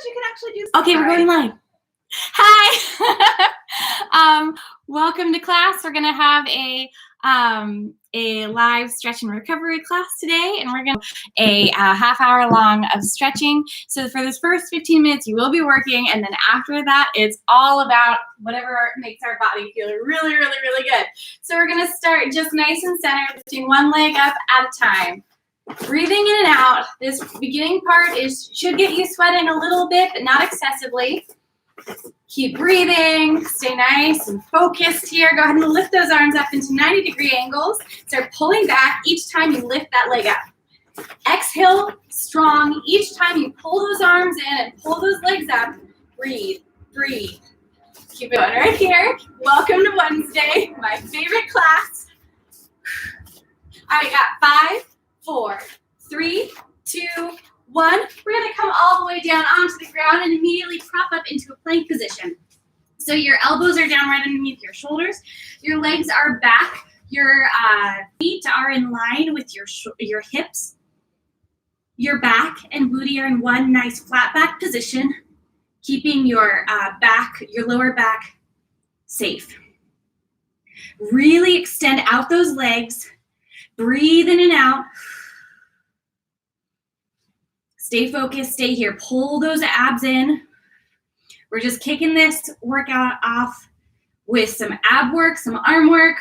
You can actually do this. Okay, we're going live. Hi. Welcome to class. We're gonna have a live stretch and recovery class today, and we're gonna a half hour long of stretching. So for this first 15 minutes, you will be working, and then after that, it's all about whatever makes our body feel really, really, really good. So we're gonna start just nice and centered, lifting one leg up at a time. Breathing in and out. This beginning part should get you sweating a little bit, but not excessively. Keep breathing. Stay nice and focused here. Go ahead and lift those arms up into 90-degree angles. Start pulling back each time you lift that leg up. Exhale strong. Each time you pull those arms in and pull those legs up, breathe, breathe. Keep going right here. Welcome to Wednesday, my favorite class. All right, got 5, 4, 3, 2, 1. We're going to come all the way down onto the ground and immediately prop up into a plank position. So your elbows are down right underneath your shoulders. Your legs are back. Your feet are in line with your hips. Your back and booty are in one nice flat back position, keeping your lower back safe. Really extend out those legs. Breathe in and out. Stay focused, stay here. Pull those abs in. We're just kicking this workout off with some ab work, some arm work.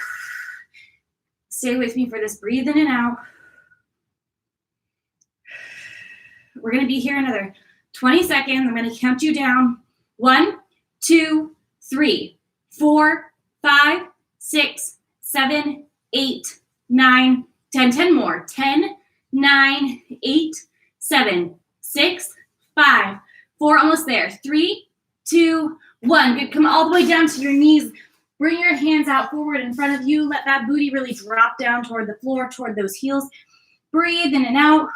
Stay with me for this. Breathe in and out. We're gonna be here another 20 seconds. I'm gonna count you down. 1, 2, 3, 4, 5, 6, 7, 8, 9, 10. 10 more. 10, 9, 8, 7, 6, 5, 4, almost there. 3, 2, 1. Good. Come all the way down to your knees. Bring your hands out forward in front of you. Let that booty really drop down toward the floor, toward those heels. Breathe in and out.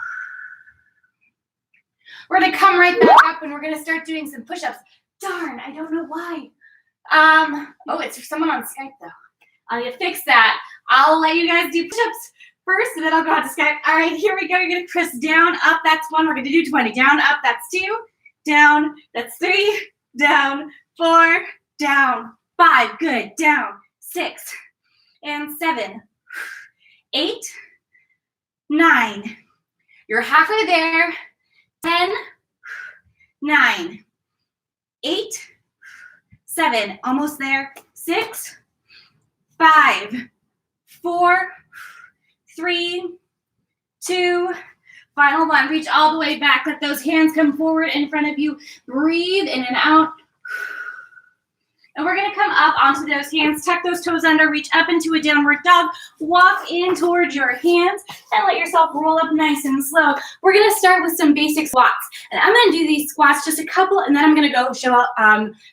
We're gonna come right back up and we're gonna start doing some push-ups. Darn, I don't know why. Oh, it's someone on Skype though. I'll need to fix that. I'll let you guys do push-ups first, and then I'll go out to Skype. All right, here we go. You're going to press down, up. That's 1. We're going to do 20. Down, up. That's 2. Down. That's 3. Down. 4. Down. 5. Good. Down. 6. And 7. 8. 9. You're halfway there. 10. 9. 8. 7. Almost there. 6. 5. 4. 3, 2, final 1. Reach all the way back. Let those hands come forward in front of you. Breathe in and out. And we're going to come up onto those hands. Tuck those toes under. Reach up into a downward dog. Walk in towards your hands and let yourself roll up nice and slow. We're going to start with some basic squats. And I'm going to do these squats just a couple, and then I'm going to go show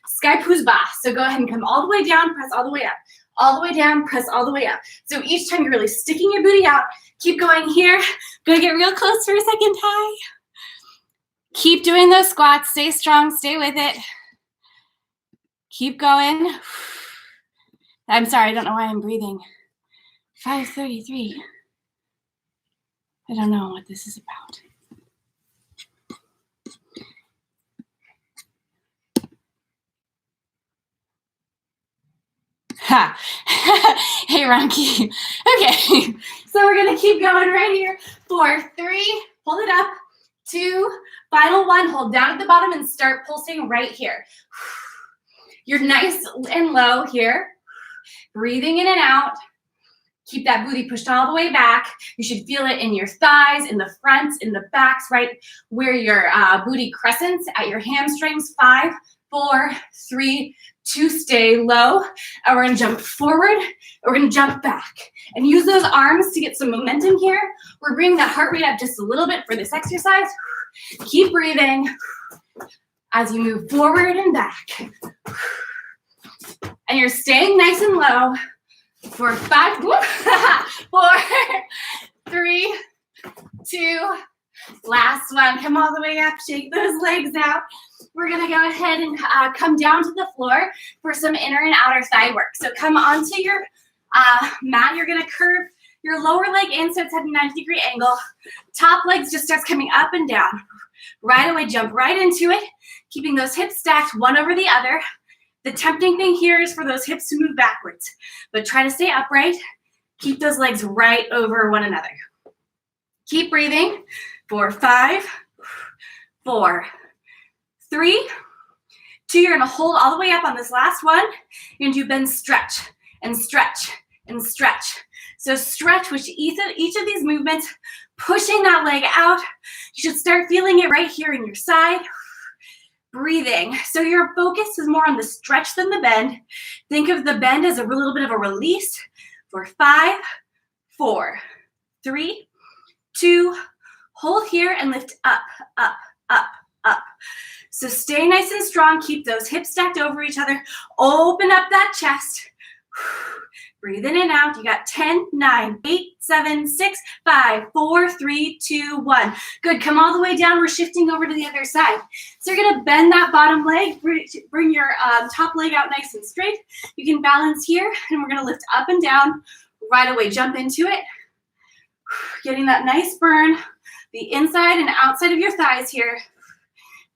Sky Poosba. So go ahead and come all the way down, press all the way up. All the way down, press all the way up. So each time you're really sticking your booty out, keep going here. Gonna get real close for a second, Ty. Keep doing those squats. Stay strong, stay with it. Keep going. I'm sorry, I don't know why I'm breathing. 5:33. I don't know what this is about. Ha! Hey, Ronky. Okay, so we're gonna keep going right here. 4, 3, hold it up. 2, final 1, hold down at the bottom and start pulsing right here. You're nice and low here. Breathing in and out. Keep that booty pushed all the way back. You should feel it in your thighs, in the fronts, in the backs, right where your booty crescents at your hamstrings. 5, 4, 3, 2, stay low, and we're gonna jump forward, we're gonna jump back, and use those arms to get some momentum here. We're bringing that heart rate up just a little bit for this exercise. Keep breathing as you move forward and back. And you're staying nice and low for 5, 4, 3, 2, last one. Come all the way up, shake those legs out. We're gonna go ahead and come down to the floor for some inner and outer thigh work. So come onto your mat. You're gonna curve your lower leg in so it's at a 90-degree angle. Top legs just starts coming up and down. Right away, jump right into it, keeping those hips stacked one over the other. The tempting thing here is for those hips to move backwards, but try to stay upright. Keep those legs right over one another. Keep breathing for 5, 4, 3, 2. You're gonna hold all the way up on this last one. You're gonna do bend, stretch, and stretch, and stretch. So stretch with each of these movements, pushing that leg out. You should start feeling it right here in your side. Breathing. So your focus is more on the stretch than the bend. Think of the bend as a little bit of a release for 5, 4, 3, 2. Hold here and lift up, up, up, up. So stay nice and strong. Keep those hips stacked over each other. Open up that chest. Breathe in and out. You got 10, 9, 8, 7, 6, 5, 4, 3, 2, 1. Good. Come all the way down. We're shifting over to the other side. So you're going to bend that bottom leg. Bring your top leg out nice and straight. You can balance here, and we're going to lift up and down right away. Jump into it. Getting that nice burn. The inside and outside of your thighs here.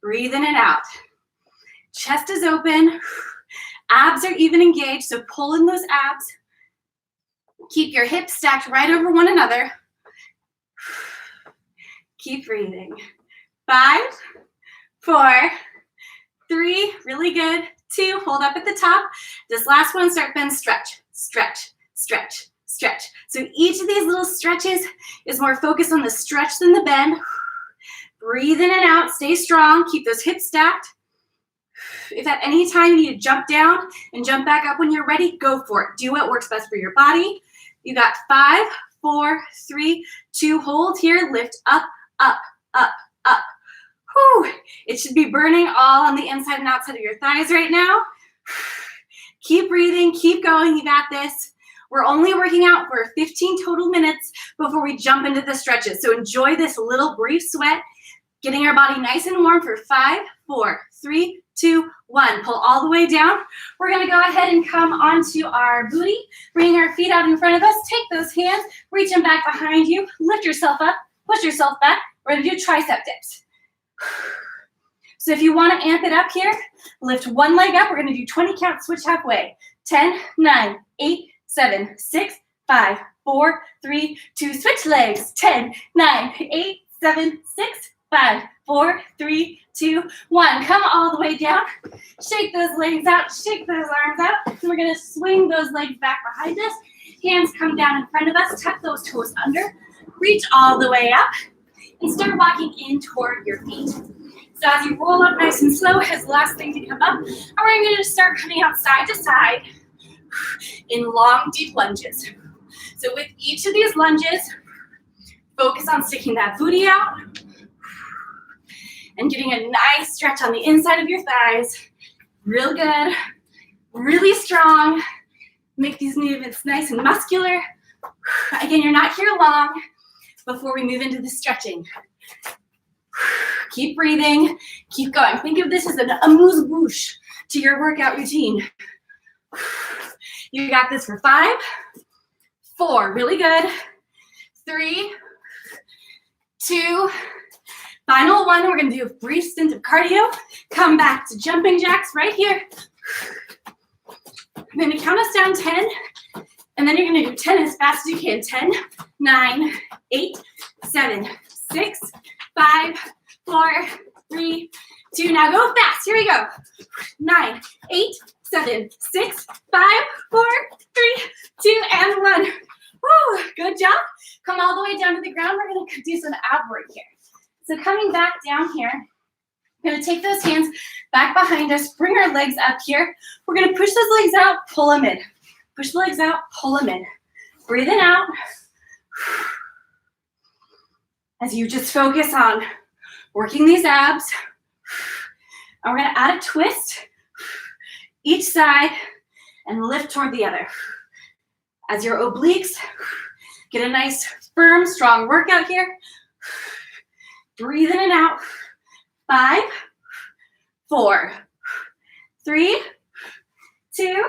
Breathe in and out. Chest is open. Abs are even engaged, so pull in those abs. Keep your hips stacked right over one another. Keep breathing. 5, 4, 3, really good. 2, hold up at the top. This last one, start bend, stretch, stretch, stretch, stretch. So each of these little stretches is more focused on the stretch than the bend. Breathe in and out, stay strong, keep those hips stacked. If at any time you need to jump down and jump back up when you're ready, go for it. Do what works best for your body. You got 5, 4, 3, 2, hold here, lift up, up, up, up. Whew. It should be burning all on the inside and outside of your thighs right now. Keep breathing, keep going, you got this. We're only working out for 15 total minutes before we jump into the stretches. So enjoy this little brief sweat, getting our body nice and warm for 5, 4, 3, 2, 1. Pull all the way down. We're gonna go ahead and come onto our booty, bring our feet out in front of us, take those hands, reach them back behind you, lift yourself up, push yourself back. We're gonna do tricep dips. So if you wanna amp it up here, lift one leg up. We're gonna do 20 count, switch halfway. 10, 9, 8, 7, 6, 5, 4, 3, 2, switch legs. 10, 9, 8, 7, 6, 5, 4, 3, 2, 1. Come all the way down. Shake those legs out. Shake those arms out. And we're going to swing those legs back behind us. Hands come down in front of us. Tuck those toes under. Reach all the way up. And start walking in toward your feet. So as you roll up nice and slow, as the last thing to come up, and we're going to start coming out side to side in long, deep lunges. So with each of these lunges, focus on sticking that booty out and getting a nice stretch on the inside of your thighs. Real good, really strong. Make these movements nice and muscular. Again, you're not here long before we move into the stretching. Keep breathing, keep going. Think of this as an amuse-bouche to your workout routine. You got this for 5, 4, really good. 3, 2, final 1. We're gonna do a brief stint of cardio. Come back to jumping jacks right here. I'm gonna count us down 10, and then you're gonna do 10 as fast as you can. 10, 9, 8, 7, 6, 5, 4, 3, 2. Now go fast. Here we go. 9, 8, 7, 6, 5, 4, 3, 2, and 1. Woo, good job. Come all the way down to the ground. We're gonna do some ab work here. So coming back down here, we're gonna take those hands back behind us, bring our legs up here. We're gonna push those legs out, pull them in. Push the legs out, pull them in. Breathe in out. As you just focus on working these abs. And we're gonna add a twist each side and lift toward the other. As your obliques get a nice, firm, strong workout here. Breathe in and out. 5, 4, 3, 2,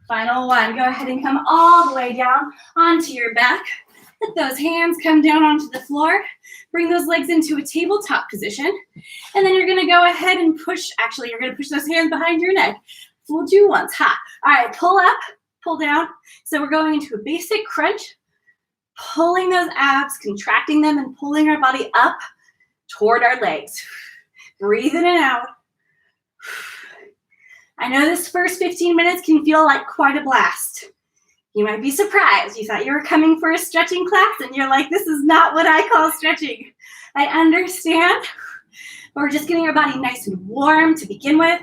final 1. Go ahead and come all the way down onto your back. Let those hands come down onto the floor. Bring those legs into a tabletop position. And then you're gonna go ahead and push, actually, you're gonna push those hands behind your neck. Fooled you once, ha. All right, pull up, pull down. So we're going into a basic crunch, pulling those abs, contracting them, and pulling our body up toward our legs. Breathe in and out. I know this first 15 minutes can feel like quite a blast. You might be surprised. You thought you were coming for a stretching class and you're like, this is not what I call stretching. I understand. We're just getting our body nice and warm to begin with,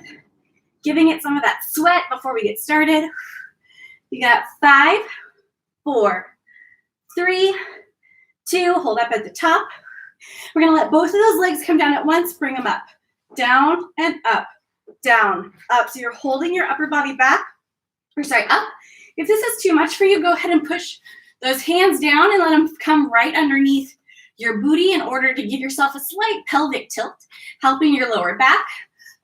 giving it some of that sweat before we get started. You got 5, 4, 3, 2, hold up at the top. We're gonna let both of those legs come down at once, bring them up, down and up, down, up. So you're holding your upper body back, up. If this is too much for you, go ahead and push those hands down and let them come right underneath your booty in order to give yourself a slight pelvic tilt, helping your lower back.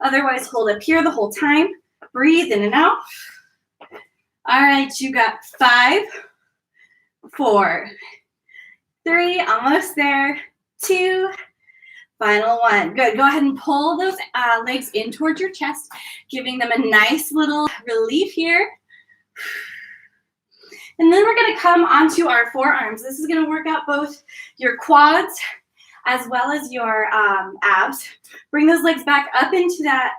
Otherwise, hold up here the whole time. Breathe in and out. All right, you got 5, 4, 3, almost there, 2, final 1. Good, go ahead and pull those legs in towards your chest, giving them a nice little relief here. And then we're gonna come onto our forearms. This is gonna work out both your quads as well as your abs. Bring those legs back up into that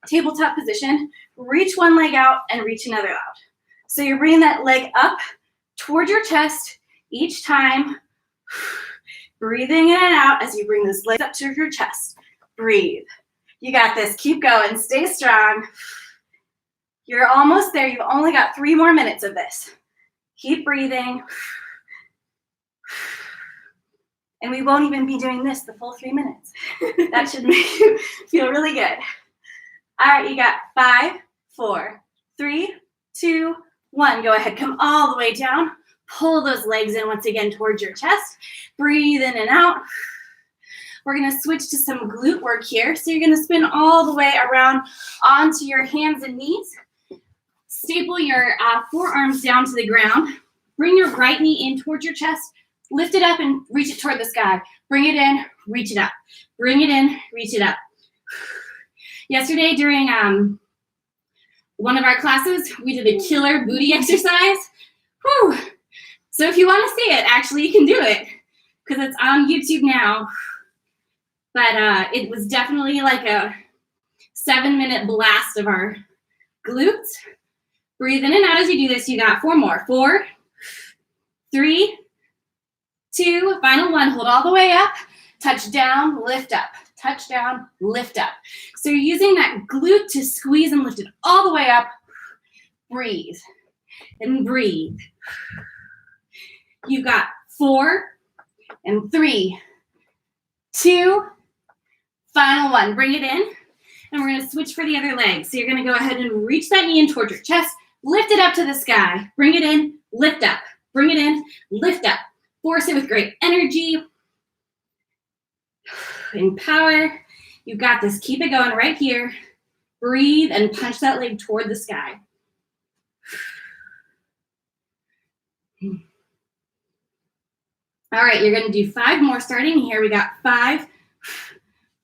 tabletop position. Reach one leg out and reach another out. So you're bringing that leg up toward your chest each time. Breathing in and out as you bring those legs up to your chest. Breathe. You got this. Keep going. Stay strong. You're almost there. You've only got 3 more minutes of this. Keep breathing. And we won't even be doing this the full 3 minutes. That should make you feel really good. All right, you got 5, 4, 3, 2, 1. Go ahead, come all the way down. Pull those legs in once again towards your chest. Breathe in and out. We're gonna switch to some glute work here. So you're gonna spin all the way around onto your hands and knees. Staple your forearms down to the ground. Bring your right knee in towards your chest. Lift it up and reach it toward the sky. Bring it in, reach it up. Bring it in, reach it up. Yesterday during one of our classes, we did a killer booty exercise. Whew. So if you want to see it, actually you can do it because it's on YouTube now. But it was definitely like a 7-minute blast of our glutes. Breathe in and out as you do this. You got 4 more. 4, 3, 2, final 1. Hold all the way up. Touch down, lift up. Touch down, lift up. So you're using that glute to squeeze and lift it all the way up. Breathe and breathe. You've got 4 and 3, 2, final 1. Bring it in. And we're going to switch for the other leg. So you're going to go ahead and reach that knee in towards your chest. Lift it up to the sky. Bring it in, lift up. Bring it in, lift up. Force it with great energy. Empower. You got this. Keep it going right here. Breathe and punch that leg toward the sky. All right, you're going to do 5 more starting here. We got 5,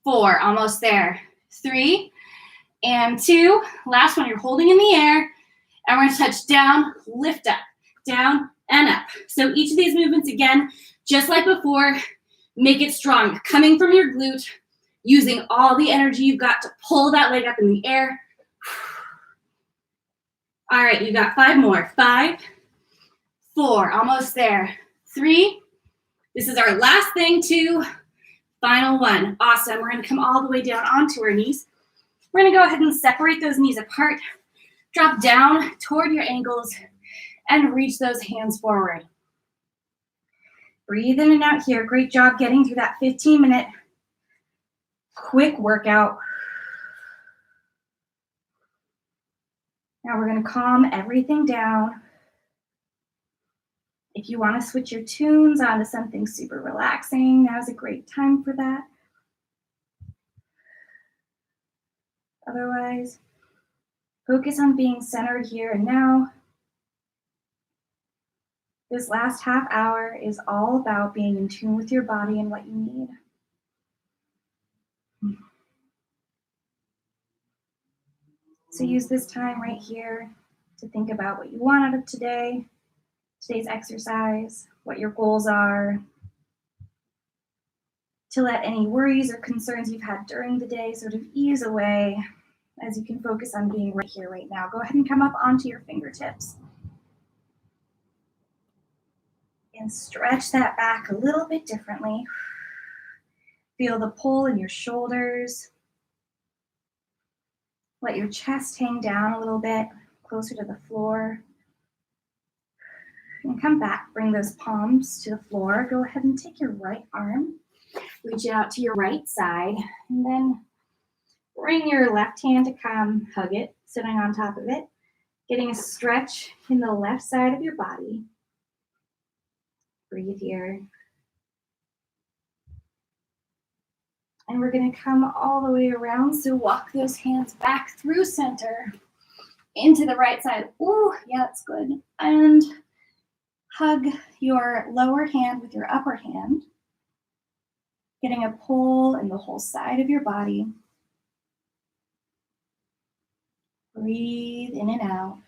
4, almost there. 3 and 2. Last one, you're holding in the air. And we're going to touch down, lift up, down, and up. So each of these movements, again, just like before, make it strong. Coming from your glute, using all the energy you've got to pull that leg up in the air. All right, you got 5 more. 5, 4, almost there. 3. This is our last thing. 2, final 1. Awesome. We're going to come all the way down onto our knees. We're going to go ahead and separate those knees apart. Drop down toward your ankles and reach those hands forward. Breathe in and out here. Great job getting through that 15-minute quick workout. Now we're going to calm everything down. If you want to switch your tunes onto something super relaxing, now's a great time for that. Otherwise, focus on being centered here and now. This last half hour is all about being in tune with your body and what you need. So use this time right here to think about what you want out of today's exercise, what your goals are, to let any worries or concerns you've had during the day sort of ease away as you can focus on being right here, right now. Go ahead and come up onto your fingertips and stretch that back a little bit differently. Feel the pull in your shoulders. Let your chest hang down a little bit, closer to the floor. And come back, bring those palms to the floor. Go ahead and take your right arm, reach it out to your right side, and then bring your left hand to come hug it, sitting on top of it, getting a stretch in the left side of your body. Breathe here. And we're gonna come all the way around, so walk those hands back through center, into the right side. Ooh, yeah, that's good. And hug your lower hand with your upper hand, getting a pull in the whole side of your body. Breathe in and out.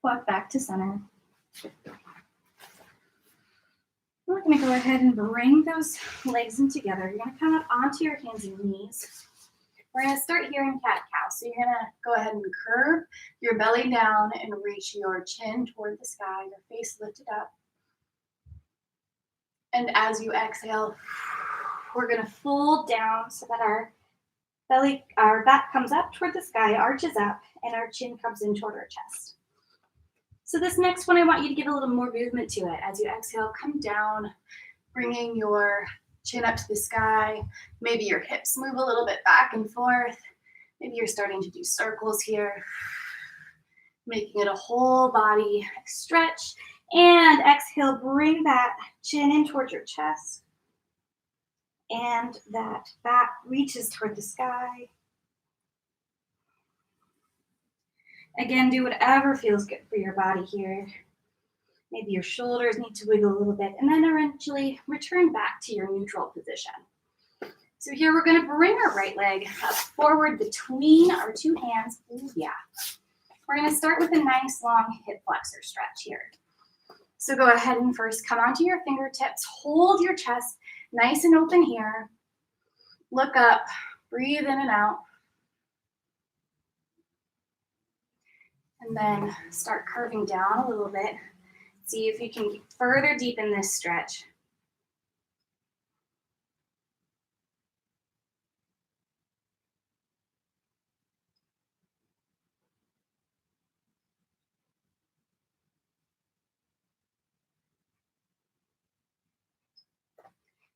Walk back to center. We're going to go ahead and bring those legs in together. You're going to come up onto your hands and knees. We're going to start here in cat-cow. So you're going to go ahead and curve your belly down and reach your chin toward the sky, your face lifted up. And as you exhale, we're going to fold down so that our back comes up toward the sky, arches up, and our chin comes in toward our chest. So this next one, I want you to give a little more movement to it. As you exhale, come down, bringing your chin up to the sky. Maybe your hips move a little bit back and forth. Maybe you're starting to do circles here, making it a whole body stretch. And exhale, bring that chin in towards your chest. And that back reaches toward the sky. Again, do whatever feels good for your body here. Maybe your shoulders need to wiggle a little bit, and then eventually return back to your neutral position. So here we're going to bring our right leg up forward between our two hands. Ooh, yeah. We're going to start with a nice long hip flexor stretch here. So go ahead and first come onto your fingertips. Hold your chest nice and open here. Look up, breathe in and out. And then start curving down a little bit. See if you can further deepen this stretch.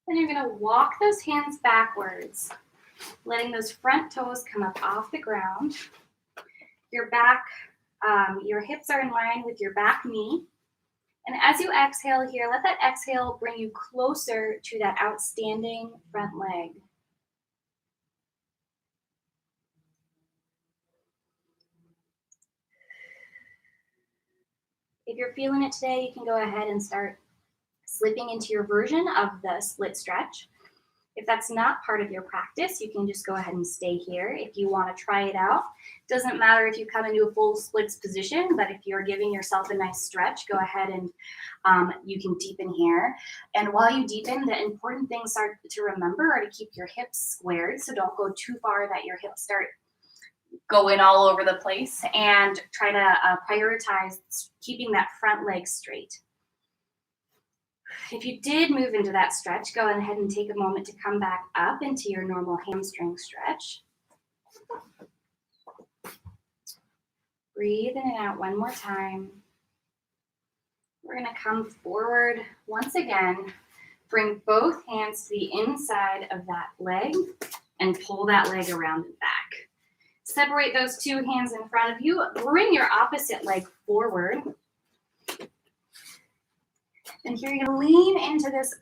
Then you're going to walk those hands backwards, letting those front toes come up off the ground. Your back, your hips are in line with your back knee. And as you exhale here, let that exhale bring you closer to that outstanding front leg. If you're feeling it today, you can go ahead and start slipping into your version of the split stretch. If that's not part of your practice, you can just go ahead and stay here. If you want to try it out, doesn't matter if you come into a full splits position, but if you're giving yourself a nice stretch, go ahead and you can deepen here. And while you deepen, the important things are to remember are to keep your hips squared. So don't go too far that your hips start going all over the place, and try to prioritize keeping that front leg straight. If you did move into that stretch, go ahead and take a moment to come back up into your normal hamstring stretch. Breathe in and out one more time. We're going to come forward once again. Bring both hands to the inside of that leg and pull that leg around and back. Separate those two hands in front of you. Bring your opposite leg forward. And here you're gonna lean into this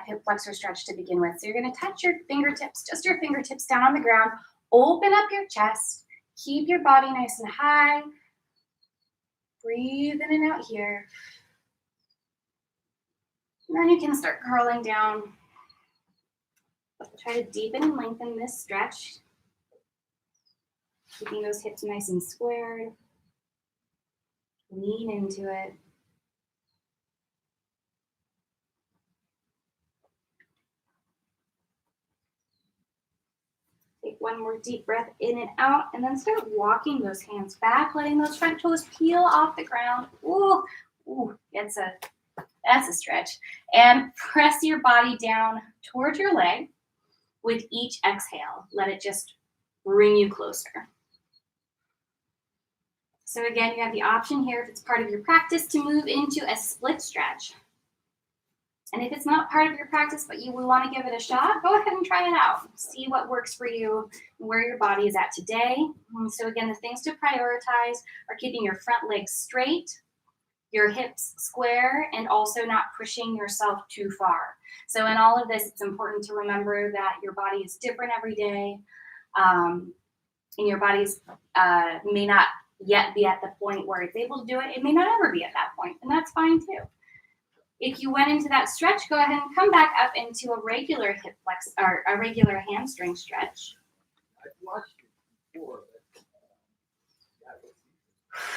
hip flexor stretch to begin with. So you're gonna touch your fingertips, just your fingertips down on the ground, open up your chest, keep your body nice and high. Breathe in and out here. And then you can start curling down. Try to deepen and lengthen this stretch. Keeping those hips nice and squared. Lean into it. Take one more deep breath in and out, and then start walking those hands back, letting those front toes peel off the ground. Ooh, ooh, that's a stretch. And press your body down towards your leg with each exhale. Let it just bring you closer. So again, you have the option here, if it's part of your practice, to move into a split stretch. And if it's not part of your practice, but you want to give it a shot, go ahead and try it out. See what works for you, where your body is at today. And so again, the things to prioritize are keeping your front legs straight, your hips square, and also not pushing yourself too far. So in all of this, it's important to remember that your body is different every day. And your body's may not yet be at the point where it's able to do it. It may not ever be at that point, and that's fine too. If you went into that stretch, go ahead and come back up into a regular hip flex or a regular hamstring stretch. I've watched it before.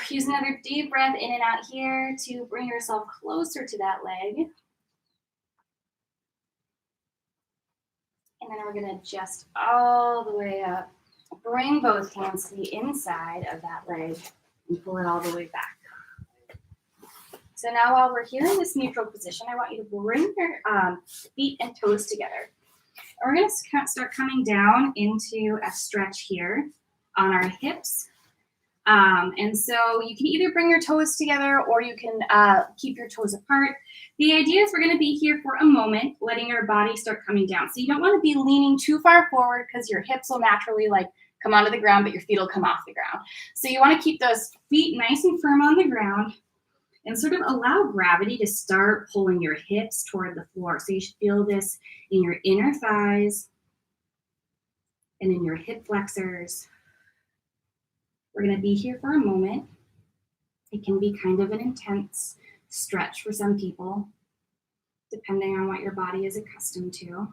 Use another deep breath in and out here to bring yourself closer to that leg. And then we're going to adjust all the way up. Bring both hands to the inside of that leg and pull it all the way back. So now while we're here in this neutral position, I want you to bring your feet and toes together. And we're going to start coming down into a stretch here on our hips. And so you can either bring your toes together or you can keep your toes apart. The idea is we're going to be here for a moment, letting your body start coming down. So you don't want to be leaning too far forward because your hips will naturally come onto the ground, but your feet will come off the ground. So you want to keep those feet nice and firm on the ground and sort of allow gravity to start pulling your hips toward the floor. So you should feel this in your inner thighs and in your hip flexors. We're going to be here for a moment. It can be kind of an intense stretch for some people, depending on what your body is accustomed to.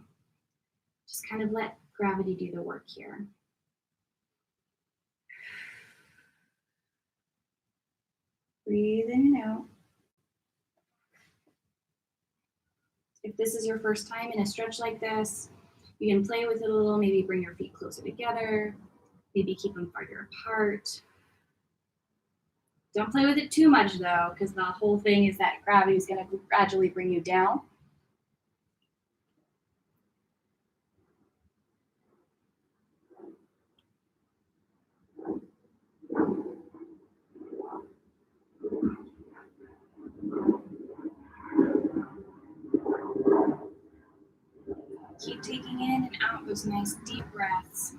Just kind of let gravity do the work here. Breathe in and out. If this is your first time in a stretch like this, you can play with it a little, maybe bring your feet closer together, maybe keep them farther apart. Don't play with it too much though, because the whole thing is that gravity is going to gradually bring you down. Keep taking in and out those nice deep breaths.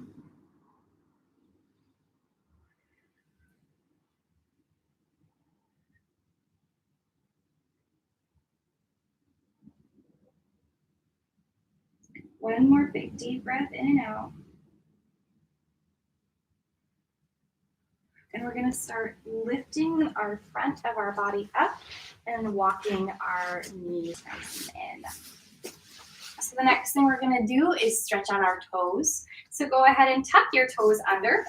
One more big deep breath in and out. And we're going to start lifting our front of our body up and walking our knees nice and in. So the next thing we're going to do is stretch out our toes. So go ahead and tuck your toes under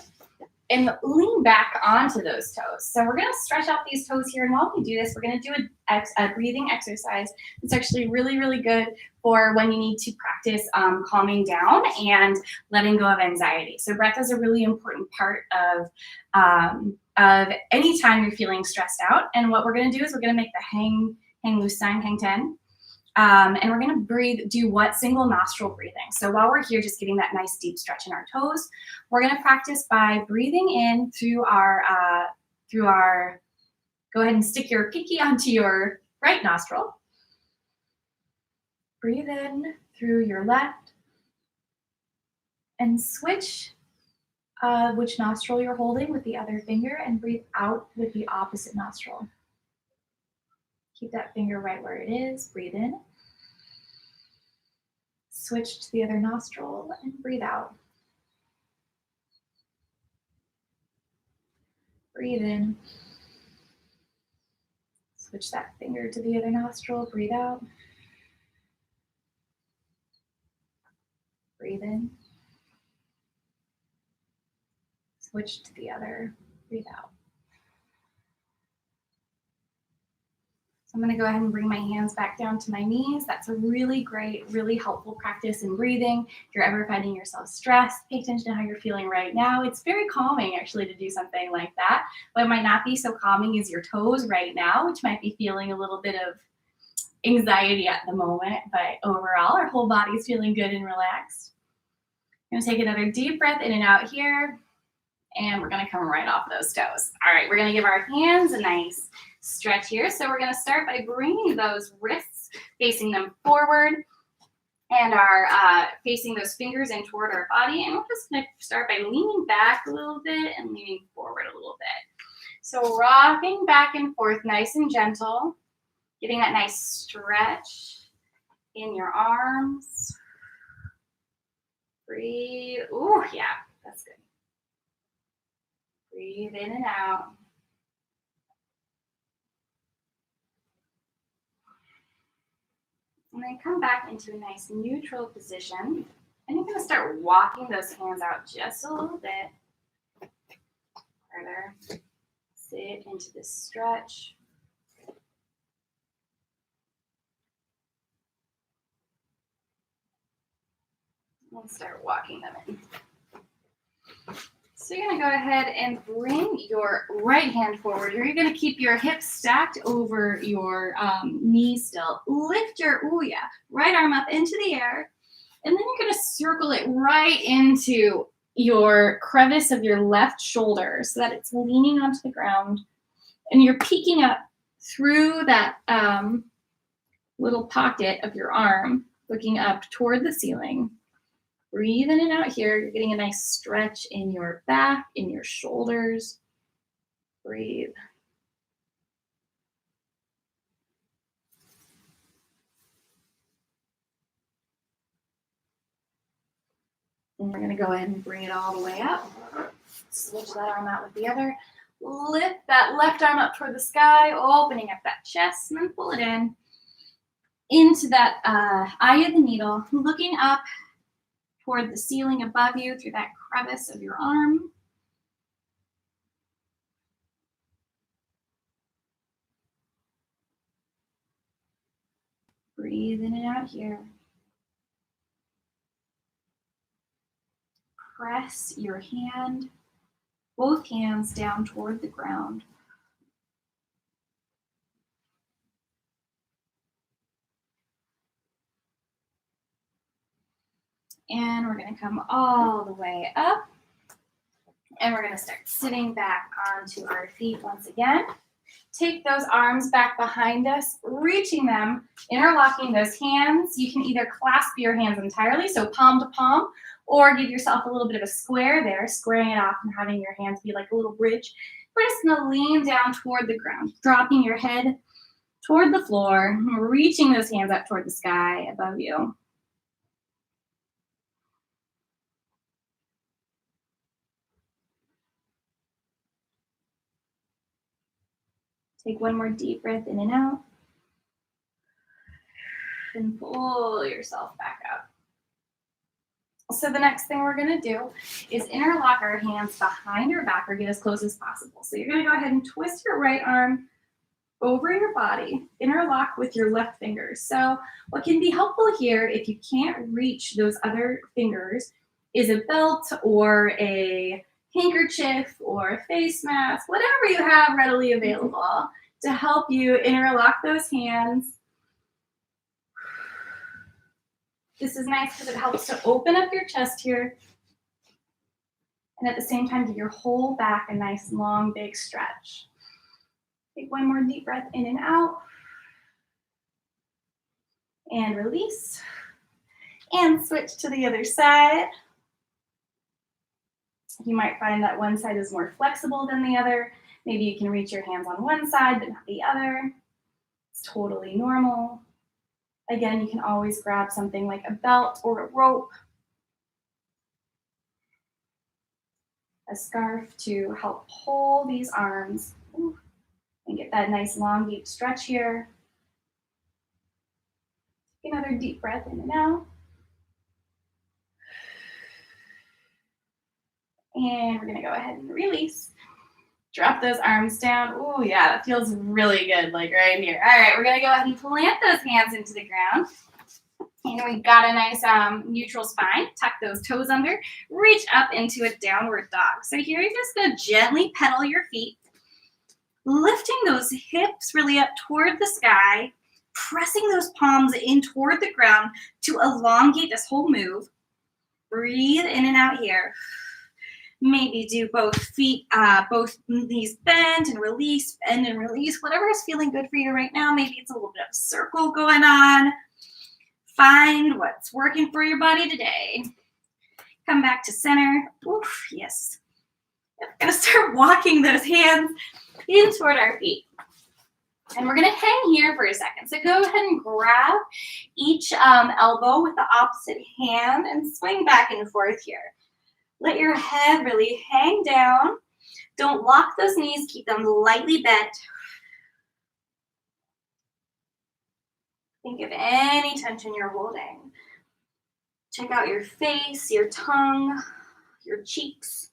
and lean back onto those toes. So we're going to stretch out these toes here. And while we do this, we're going to do a breathing exercise. It's actually really, really good for when you need to practice calming down and letting go of anxiety. So breath is a really important part of any time you're feeling stressed out. And what we're going to do is we're going to make the hang loose sign, hang 10. And we're going to do single nostril breathing. So while we're here, just getting that nice deep stretch in our toes, we're going to practice by breathing in through our, go ahead and stick your pinky onto your right nostril. Breathe in through your left and switch which nostril you're holding with the other finger and breathe out with the opposite nostril. Keep that finger right where it is. Breathe in. Switch to the other nostril and breathe out. Breathe in. Switch that finger to the other nostril. Breathe out. Breathe in. Switch to the other. Breathe out. So I'm going to go ahead and bring my hands back down to my knees. That's a really great, really helpful practice in breathing. If you're ever finding yourself stressed, pay attention to how you're feeling right now. It's very calming actually to do something like that. What might not be so calming is your toes right now, which might be feeling a little bit of anxiety at the moment, but overall our whole body is feeling good and relaxed. I'm going to take another deep breath in and out here, and we're going to come right off those toes. All right, we're going to give our hands a nice stretch here. So we're going to start by bringing those wrists, facing them forward, and are facing those fingers in toward our body. And we're just going to start by leaning back a little bit and leaning forward a little bit. So rocking back and forth, nice and gentle, getting that nice stretch in your arms. Breathe. Ooh, yeah, that's good. Breathe in and out. And then come back into a nice neutral position. And you're going to start walking those hands out just a little bit further. Sit into this stretch. And start walking them in. So you're going to go ahead and bring your right hand forward here. You're going to keep your hips stacked over your knees still. Lift your, right arm up into the air. And then you're going to circle it right into your crevice of your left shoulder so that it's leaning onto the ground. And you're peeking up through that little pocket of your arm, looking up toward the ceiling. Breathe in and out here. You're getting a nice stretch in your back, in your shoulders. Breathe. And we're going to go ahead and bring it all the way up. Switch that arm out with the other. Lift that left arm up toward the sky, opening up that chest, and then pull it in into that eye of the needle, looking up toward the ceiling above you through that crevice of your arm. Breathe in and out here. Press your hand, both hands down toward the ground. And we're going to come all the way up. And we're going to start sitting back onto our feet once again. Take those arms back behind us, reaching them, interlocking those hands. You can either clasp your hands entirely, so palm to palm, or give yourself a little bit of a square there, squaring it off and having your hands be like a little bridge. We're just going to lean down toward the ground, dropping your head toward the floor, reaching those hands up toward the sky above you. Take one more deep breath in and out. And pull yourself back up. So the next thing we're going to do is interlock our hands behind our back or get as close as possible. So you're going to go ahead and twist your right arm over your body, interlock with your left fingers. So what can be helpful here, if you can't reach those other fingers, is a belt or a handkerchief or a face mask, whatever you have readily available to help you interlock those hands. This is nice because it helps to open up your chest here and at the same time give your whole back a nice long big stretch. Take one more deep breath in and out. And release. And switch to the other side. You might find that one side is more flexible than the other. Maybe you can reach your hands on one side but not the other. It's totally normal. Again, you can always grab something like a belt or a rope, a scarf to help pull these arms and get that nice long deep stretch here. Take another deep breath in and out. And we're gonna go ahead and release. Drop those arms down. Oh yeah, that feels really good, like right here. All right, we're gonna go ahead and plant those hands into the ground. And we've got a nice neutral spine. Tuck those toes under. Reach up into a downward dog. So here you're just gonna gently pedal your feet, lifting those hips really up toward the sky, pressing those palms in toward the ground to elongate this whole move. Breathe in and out here. Maybe do both feet, both knees bent and release, bend and release, whatever is feeling good for you right now. Maybe it's a little bit of a circle going on. Find what's working for your body today. Come back to center. Oof, yes. We're gonna start walking those hands in toward our feet. And we're gonna hang here for a second. So go ahead and grab each elbow with the opposite hand and swing back and forth here. Let your head really hang down. Don't lock those knees, keep them lightly bent. Think of any tension you're holding. Check out your face, your tongue, your cheeks.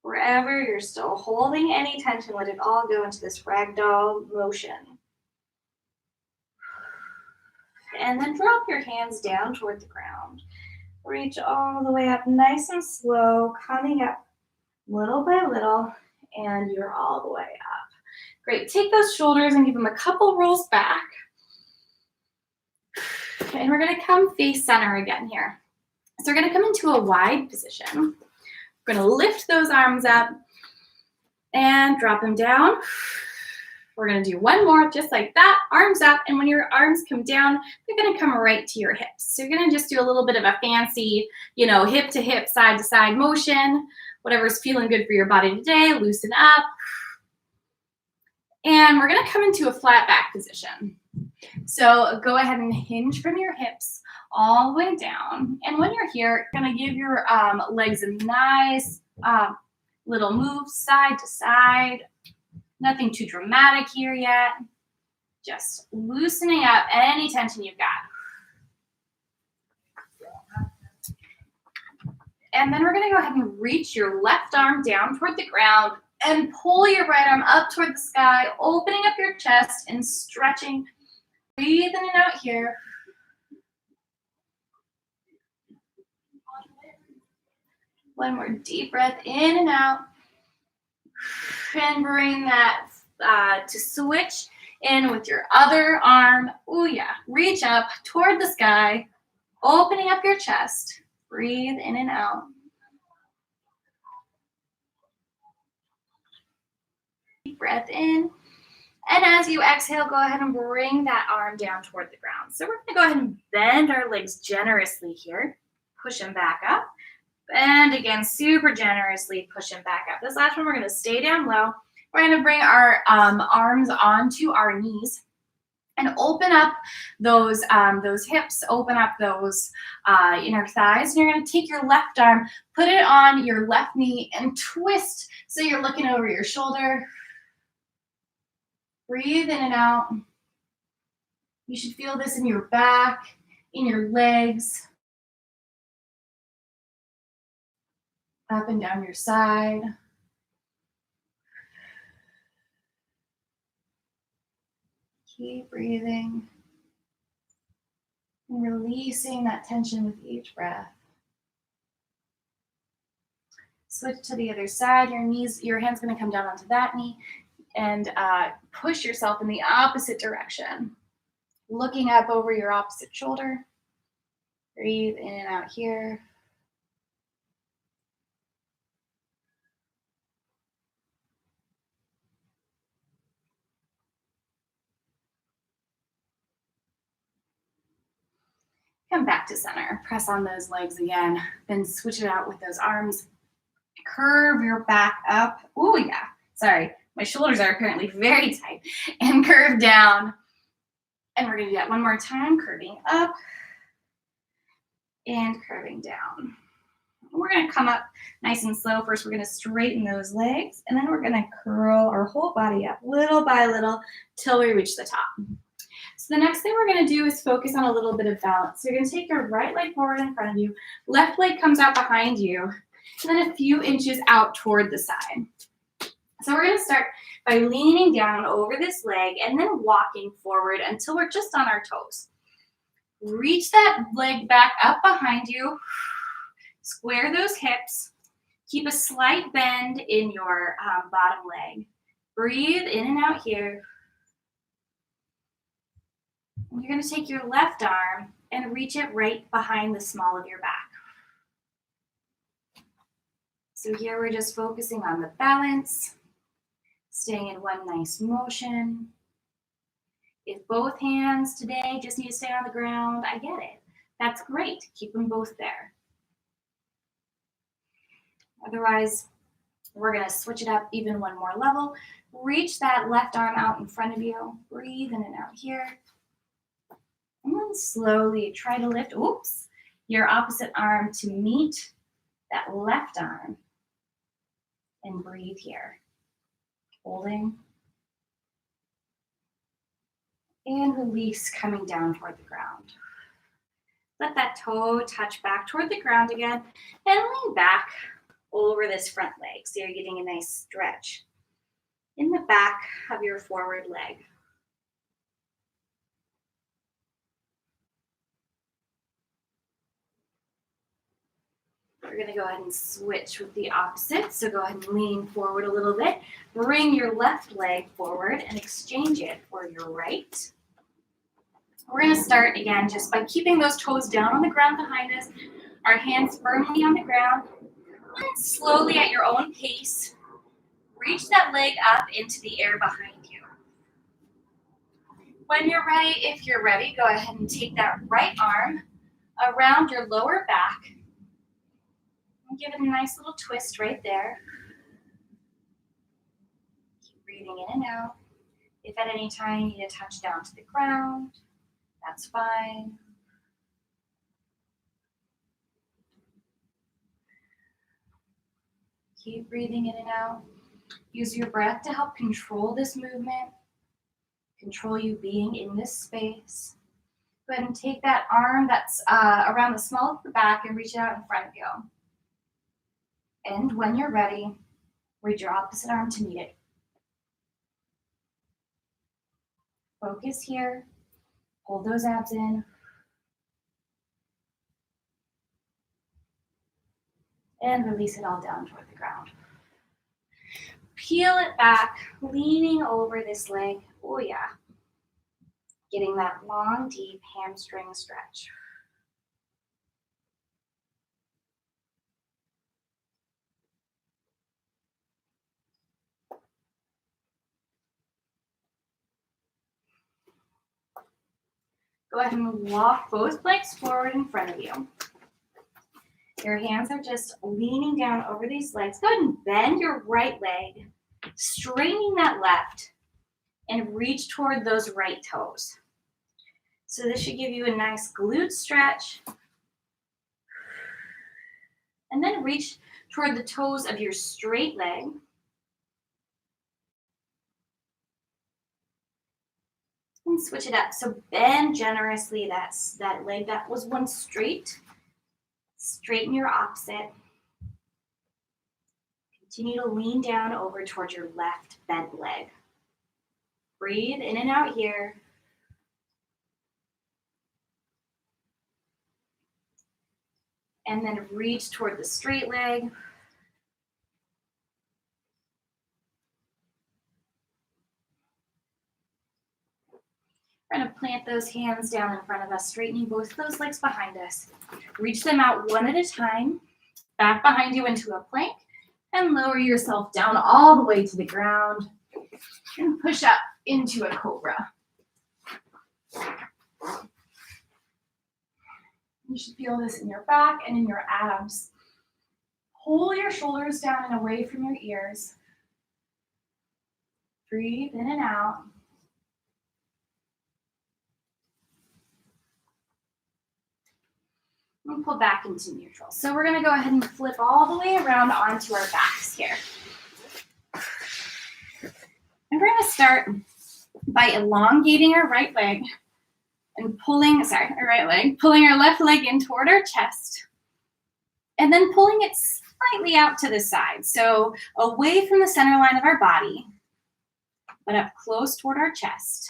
Wherever you're still holding any tension, let it all go into this ragdoll motion. And then drop your hands down toward the ground. Reach all the way up nice and slow, coming up little by little, and you're all the way up. Great, take those shoulders and give them a couple rolls back. And we're gonna come face center again here. So we're gonna come into a wide position. We're gonna lift those arms up and drop them down. We're gonna do one more just like that, arms up, and when your arms come down, they're gonna come right to your hips. So you're gonna just do a little bit of a fancy, hip to hip, side to side motion, whatever's feeling good for your body today, loosen up. And we're gonna come into a flat back position. So go ahead and hinge from your hips all the way down. And when you're here, you're gonna give your legs a nice little move side to side. Nothing too dramatic here yet. Just loosening up any tension you've got. And then we're gonna go ahead and reach your left arm down toward the ground and pull your right arm up toward the sky, opening up your chest and stretching. Breathe in and out here. One more deep breath in and out. And bring that to switch in with your other arm. Oh yeah, reach up toward the sky, opening up your chest. Breathe in and out. Deep breath in. And as you exhale, go ahead and bring that arm down toward the ground. So we're gonna go ahead and bend our legs generously here. Push them back up. And again, super generously push them back up. This last one, we're gonna stay down low. We're gonna bring our arms onto our knees and open up those hips, open up those inner thighs. And you're gonna take your left arm, put it on your left knee and twist so you're looking over your shoulder. Breathe in and out. You should feel this in your back, in your legs. Up and down your side. Keep breathing and releasing that tension with each breath. Switch to the other side. Your hand's going to come down onto that knee and push yourself in the opposite direction. Looking up over your opposite shoulder. Breathe in and out here. Come back to center. Press on those legs again. Then switch it out with those arms. Curve your back up. Oh yeah. Sorry. My shoulders are apparently very tight. And curve down. And we're gonna do that one more time, curving up and curving down. We're gonna come up nice and slow. First, we're gonna straighten those legs, and then we're gonna curl our whole body up little by little till we reach the top. So the next thing we're gonna do is focus on a little bit of balance. So you're gonna take your right leg forward in front of you, left leg comes out behind you, and then a few inches out toward the side. So we're gonna start by leaning down over this leg and then walking forward until we're just on our toes. Reach that leg back up behind you. Square those hips. Keep a slight bend in your bottom leg. Breathe in and out here. And you're going to take your left arm and reach it right behind the small of your back. So here we're just focusing on the balance, staying in one nice motion. If both hands today just need to stay on the ground, I get it. That's great. Keep them both there. Otherwise, we're gonna switch it up even one more level. Reach that left arm out in front of you. Breathe in and out here. And then slowly try to lift, your opposite arm to meet that left arm. And breathe here. Holding. And release, coming down toward the ground. Let that toe touch back toward the ground again. And lean back over this front leg, so you're getting a nice stretch in the back of your forward leg. We're going to go ahead and switch with the opposite, so go ahead and lean forward a little bit. Bring your left leg forward and exchange it for your right. We're going to start again just by keeping those toes down on the ground behind us, our hands firmly on the ground. And slowly at your own pace, reach that leg up into the air behind you. When you're ready, if you're ready, go ahead and take that right arm around your lower back and give it a nice little twist right there. Keep breathing in and out. If at any time you need to touch down to the ground, that's fine. Keep breathing in and out. Use your breath to help control this movement, control you being in this space. Go ahead and take that arm that's around the small of the back and reach it out in front of you. And when you're ready, reach your opposite arm to meet it. Focus here. Hold those abs in. And release it all down toward the ground. Peel it back, leaning over this leg. Oh yeah. Getting that long, deep hamstring stretch. Go ahead and walk both legs forward in front of you. Your hands are just leaning down over these legs. Go ahead and bend your right leg, straightening that left, and reach toward those right toes. So this should give you a nice glute stretch. And then reach toward the toes of your straight leg. And switch it up. So bend generously that leg that was once straight. Straighten your opposite. Continue to lean down over towards your left bent leg. Breathe in and out here. And then reach toward the straight leg. We're going to plant those hands down in front of us, straightening both of those legs behind us. Reach them out one at a time, back behind you into a plank, and lower yourself down all the way to the ground, and push up into a cobra. You should feel this in your back and in your abs. Pull your shoulders down and away from your ears. Breathe in and out. And pull back into neutral. So we're going to go ahead and flip all the way around onto our backs here. And we're going to start by elongating our right leg and pulling our left leg in toward our chest, and then pulling it slightly out to the side. So away from the center line of our body, but up close toward our chest.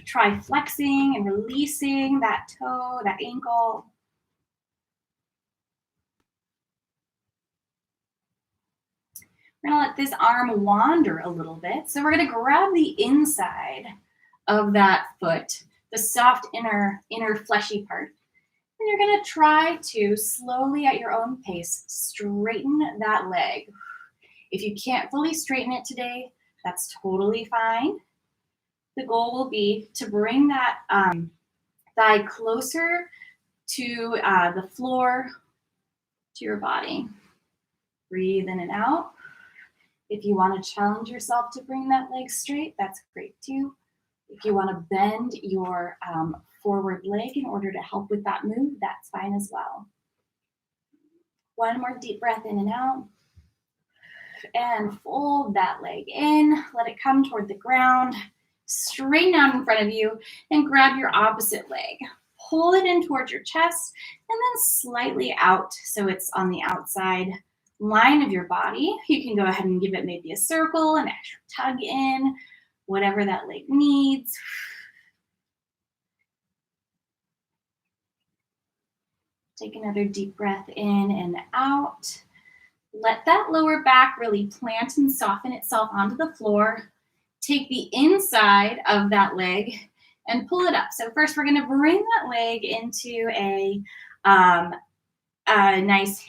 Try flexing and releasing that toe, that ankle. We're gonna let this arm wander a little bit. So we're gonna grab the inside of that foot, the soft inner fleshy part. And you're gonna try to slowly at your own pace, straighten that leg. If you can't fully straighten it today, that's totally fine. The goal will be to bring that thigh closer to the floor, to your body. Breathe in and out. If you want to challenge yourself to bring that leg straight, that's great too. If you want to bend your forward leg in order to help with that move, that's fine as well. One more deep breath in and out. And fold that leg in. Let it come toward the ground. Straighten out in front of you and grab your opposite leg. Pull it in towards your chest and then slightly out so it's on the outside line of your body. You can go ahead and give it maybe a circle, an extra tug in, whatever that leg needs. Take another deep breath in and out. Let that lower back really plant and soften itself onto the floor. Take the inside of that leg and pull it up. So first we're going to bring that leg into a nice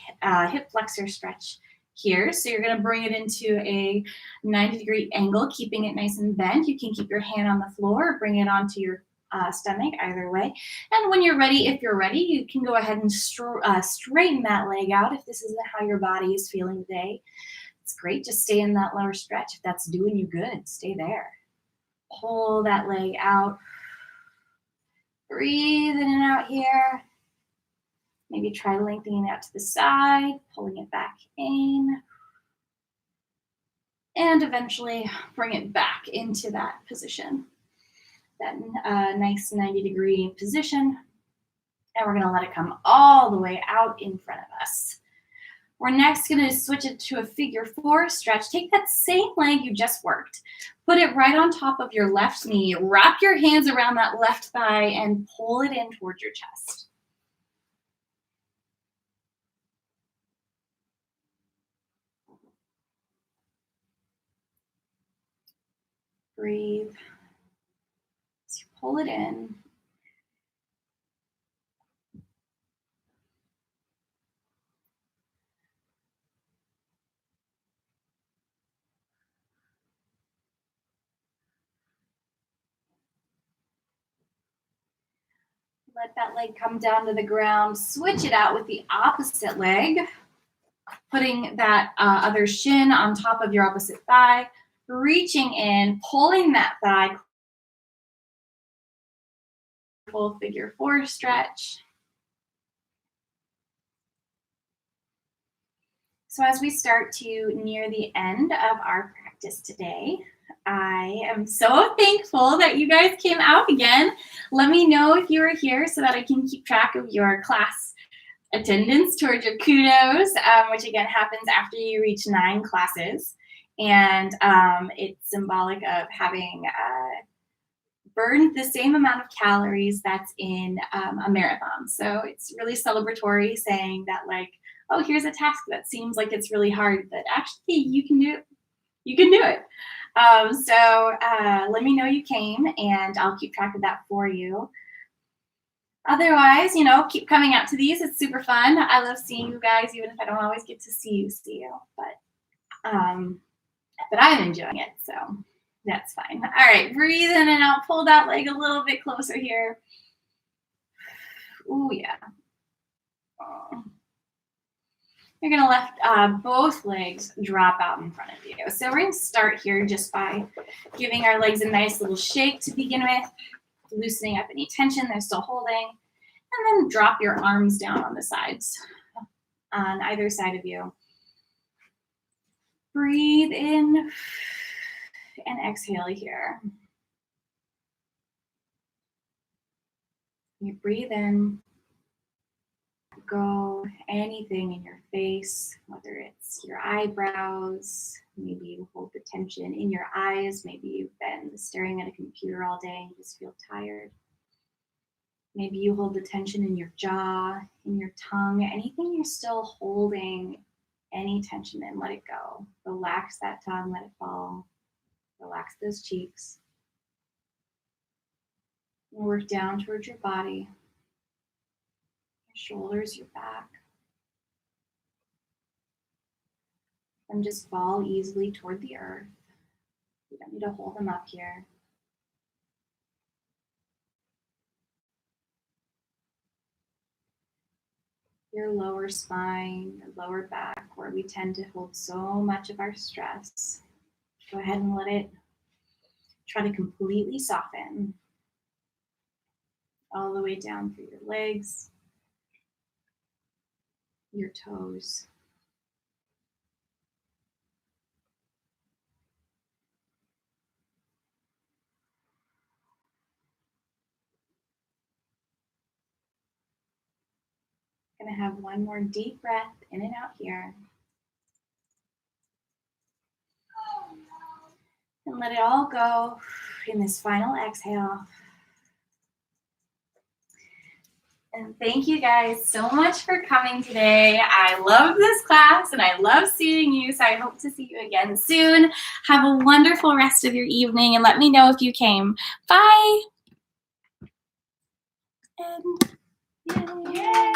hip flexor stretch here. So you're going to bring it into a 90-degree angle, keeping it nice and bent. You can keep your hand on the floor or bring it onto your stomach, either way. And when you're ready, if you're ready, you can go ahead and straighten that leg out if this isn't how your body is feeling today. It's great. Just stay in that lower stretch. If that's doing you good, stay there. Pull that leg out. Breathe in and out here. Maybe try lengthening out to the side, pulling it back in. And eventually bring it back into that position. That nice 90-degree position. And we're going to let it come all the way out in front of us. We're next going to switch it to a figure 4 stretch. Take that same leg you just worked. Put it right on top of your left knee. Wrap your hands around that left thigh and pull it in towards your chest. Breathe. So you pull it in. Let that leg come down to the ground. Switch it out with the opposite leg. Putting that other shin on top of your opposite thigh. Reaching in, pulling that thigh. Full figure 4 stretch. So as we start to near the end of our practice today, I am so thankful that you guys came out again. Let me know if you are here so that I can keep track of your class attendance towards your kudos, which again happens after you reach 9 classes. And it's symbolic of having burned the same amount of calories that's in a marathon. So it's really celebratory, saying that, like, oh, here's a task that seems like it's really hard, but actually you can do it. You can do it. So let me know you came, and I'll keep track of that for you. Otherwise, keep coming out to these. It's super fun. I love seeing you guys, even if I don't always get to see you. But I'm enjoying it, so that's fine. All right, breathe in and out. Pull that leg a little bit closer here. Ooh, yeah. You're gonna let both legs drop out in front of you. So we're gonna start here just by giving our legs a nice little shake to begin with, loosening up any tension they're still holding, and then drop your arms down on the sides, on either side of you. Breathe in and exhale here. You breathe in, go anything in your face, whether it's your eyebrows, maybe you hold the tension in your eyes, maybe you've been staring at a computer all day and you just feel tired. Maybe you hold the tension in your jaw, in your tongue, anything you're still holding, any tension in, let it go. Relax that tongue, let it fall. Relax those cheeks. Work down towards your body, your shoulders, your back. And just fall easily toward the earth. You don't need to hold them up here. Your lower spine, your lower back, where we tend to hold so much of our stress. Go ahead and let it try to completely soften. All the way down through your legs, your toes. Gonna have one more deep breath in and out here. And let it all go in this final exhale. And thank you guys so much for coming today. I love this class and I love seeing you, so I hope to see you again soon. Have a wonderful rest of your evening and let me know if you came. Bye. And yay.